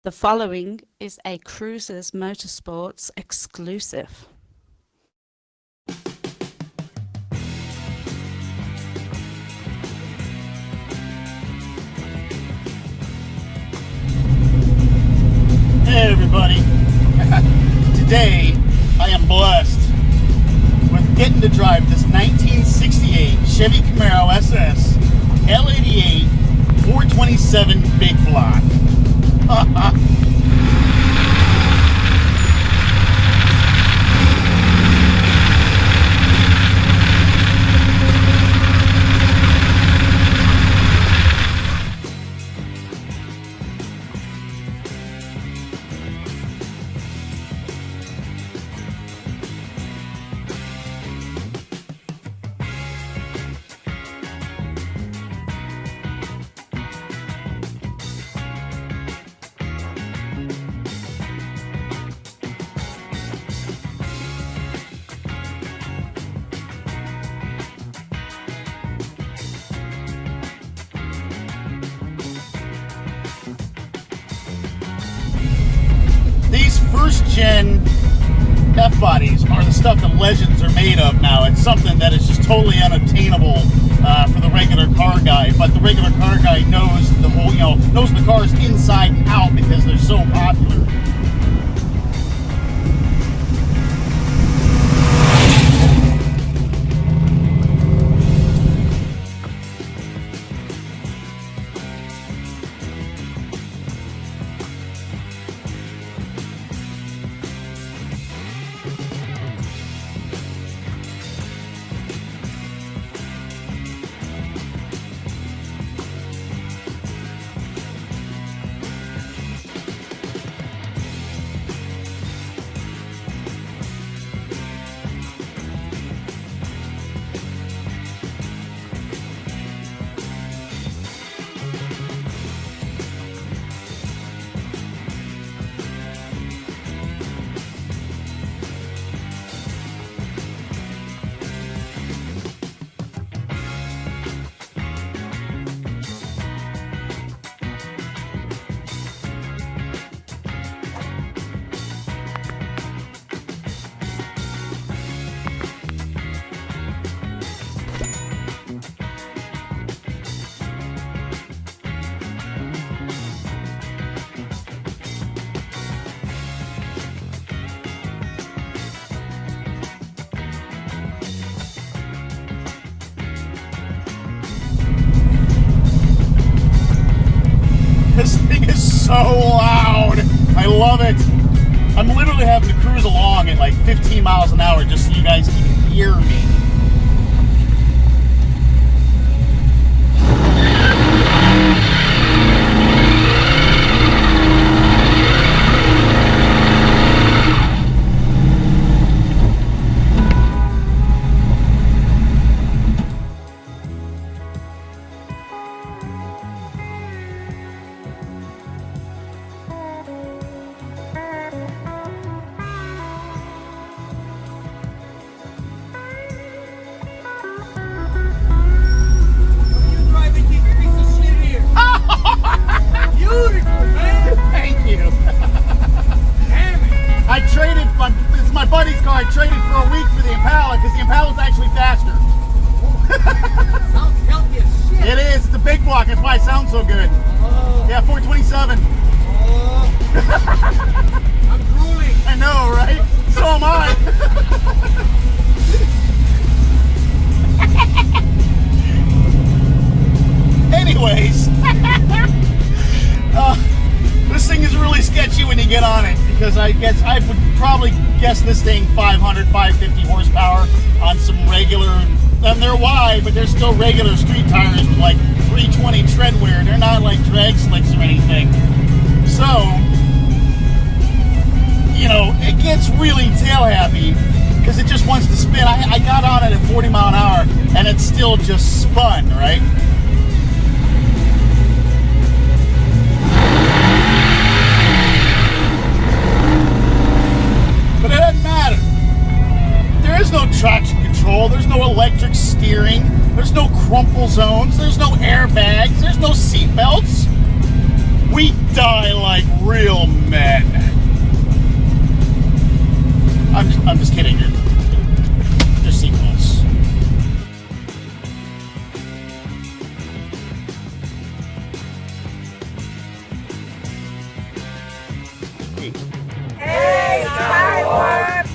The following is a Cruizers Motorsports exclusive. Hey everybody, today I am blessed with getting to drive this 1968 Chevy Camaro SS L88 427 big block. These first-gen F-bodies are the stuff that Legends are made of now. It's something that is just totally unobtainable for the regular car guy. But the regular car guy knows the whole, knows the cars inside and out because they're so popular. This thing is so loud. I love it. I'm literally having to cruise along at like 15 miles an hour just so you guys can hear me. It's my buddy's car. I traded for a week for the Impala because the Impala's actually faster. Sounds healthy as shit. It is. It's a big block. That's why it sounds so good. Yeah, 427. I'm drooling. I know, right? So am I. Anyways, this thing is really sketchy when you get on it because I would probably guess this thing 500, 550 horsepower on some regular, and they're wide, but they're still regular street tires with like 320 tread wear. They're not like drag slicks or anything. So, it gets really tail happy because it just wants to spin. I got on it at 40 mile an hour and it still just spun, right? But it doesn't matter. There is no traction control. There's no electric steering. There's no crumple zones. There's no airbags. There's no seat belts. We die like real men. I'm just kidding. They're sequels. Hey, Skywarps!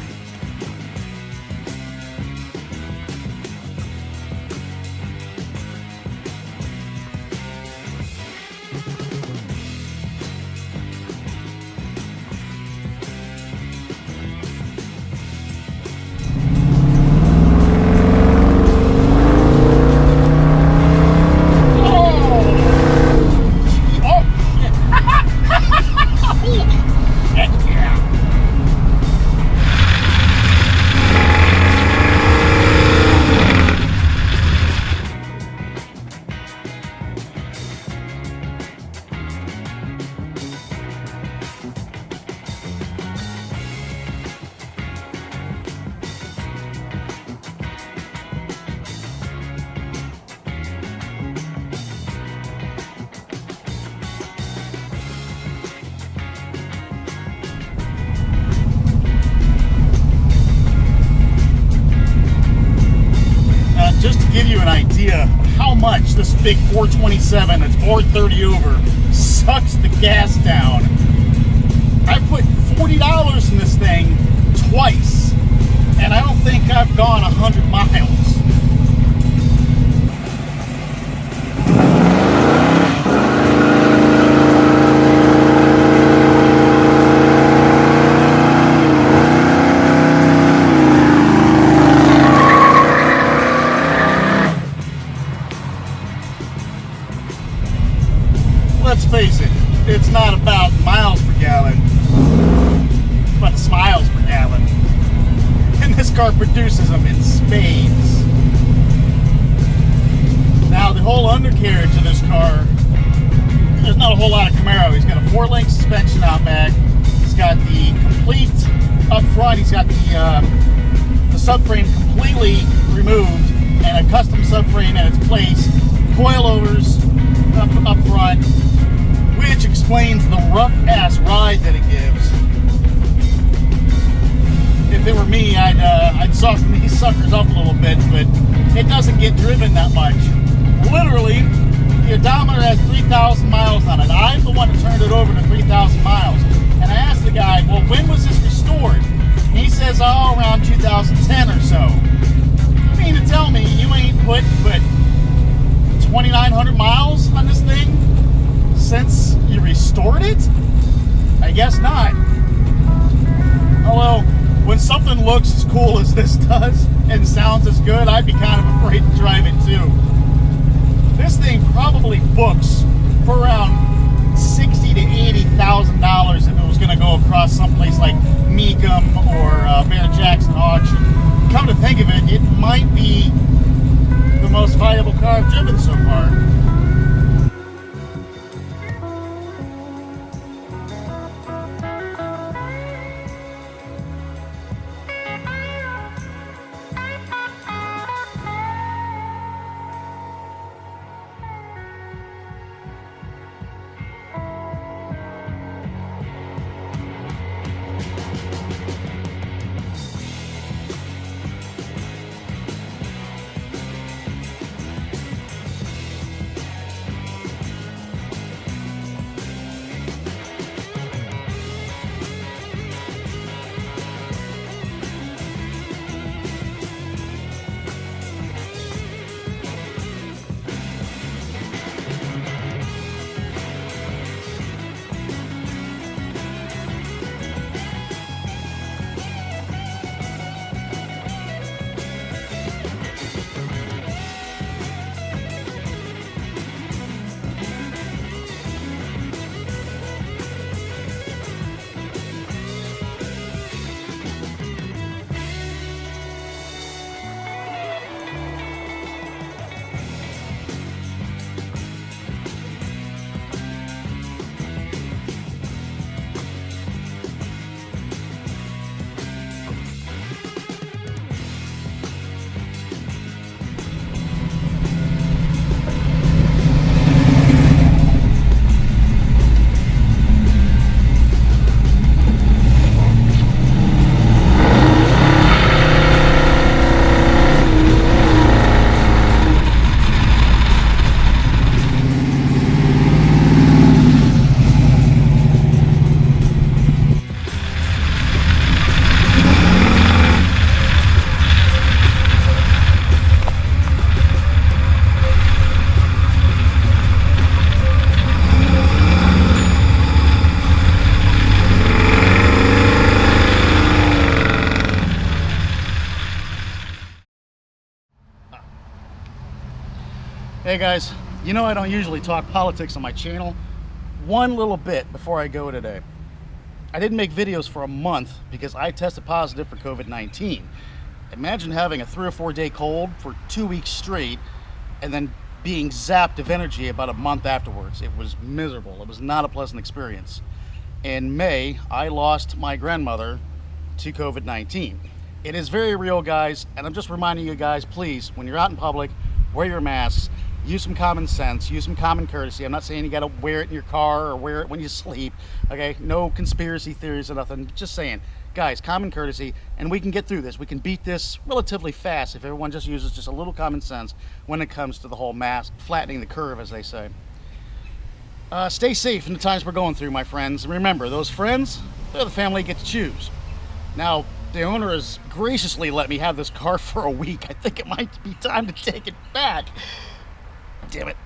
Just to give you an idea of how much this big 427 that's 430 over sucks the gas down. I put $40 in this thing twice, and I don't think I've gone 100 miles. Let's face it, it's not about miles per gallon, but smiles per gallon. And this car produces them in spades. Now, the whole undercarriage of this car, there's not a whole lot of Camaro. He's got a 4-link suspension out back. He's got the complete up front. He's got the subframe completely removed and a custom subframe in its place. Coilovers up front, which explains the rough-ass ride that it gives. If it were me, I'd soften these suckers up a little bit, but it doesn't get driven that much. Literally, the odometer has 3,000 miles on it. I'm the one that turned it over to 3,000 miles. And I asked the guy, well, when was this restored? And he says, oh, around 2010 or so. You mean to tell me you ain't put but 2,900 miles on this thing since you restored it? I guess not. Although, when something looks as cool as this does and sounds as good, I'd be kind of afraid to drive it too. This thing probably books for around $60,000 to $80,000 if it was going to go across someplace like Mecum or Bear Jackson auction. Come to think of it, it might be the most viable car I've driven so far. Hey guys, you know I don't usually talk politics on my channel. One little bit before I go today. I didn't make videos for a month because I tested positive for COVID-19. Imagine having a 3 or 4 day cold for 2 weeks straight and then being zapped of energy about a month afterwards. It was miserable. It was not a pleasant experience. In May, I lost my grandmother to COVID-19. It is very real, guys, and I'm just reminding you guys, please, when you're out in public, wear your masks, use some common sense, use some common courtesy. I'm not saying you gotta wear it in your car or wear it when you sleep, okay? No conspiracy theories or nothing, just saying, guys, common courtesy, and we can get through this. We can beat this relatively fast if everyone just uses just a little common sense when it comes to the whole mask, flattening the curve, as they say. Stay safe in the times we're going through, my friends. And remember, those friends, they're the family you get to choose. Now, the owner has graciously let me have this car for a week. I think it might be time to take it back. Damn it.